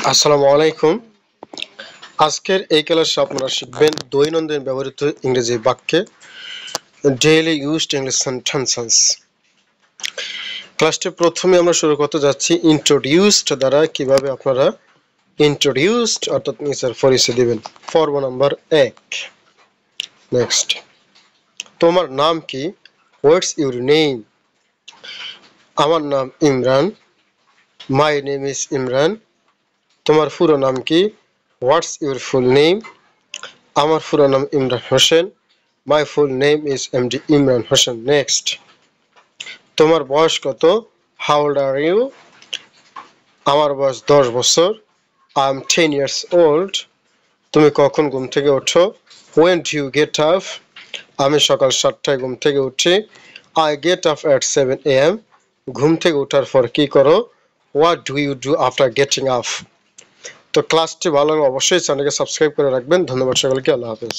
আসসালামু আলাইকুম। আজকের এই ক্লাসে আপনারা শিখবেন দৈনন্দিন ব্যবহৃত ইংরেজি বাক্যে ডেইলি ইউজড ইংলিশ সেন্টেন্সেস। ক্লাসটি প্রথমে আমরা শুরু করতে যাচ্ছি ইন্ট্রোডিউসড দ্বারা। কিভাবে আপনারা ইন্ট্রোডিউসড অর্থাৎ নিজের পরিচয় দিবেন। পর্ব নাম্বার 1। নেক্সট, তোমার নাম কি? What's your name? আমার নাম Imran. My name is Imran. তোমার পুরো নাম কি? What's your full name? আমার পুরো নাম Imran Hossain. My full name is MD Imran Hossain. Next, তোমার বয়স কত? How old are you? আমার বয়স 10 বছর। I am 10 years old. তুমি কখন ঘুম থেকে ওঠো? When do you get up? আমি সকাল 7টায় ঘুম থেকে উঠি। I get up at 7 a.m. ঘুম থেকে ওঠার পর কি করো? What do you do after getting up? তো ক্লাসটি ভালো লাগলে অবশ্যই চ্যানেলকে সাবস্ক্রাইব করে রাখবেন। ধন্যবাদ সকলকে। আল্লাহ হাফেজ।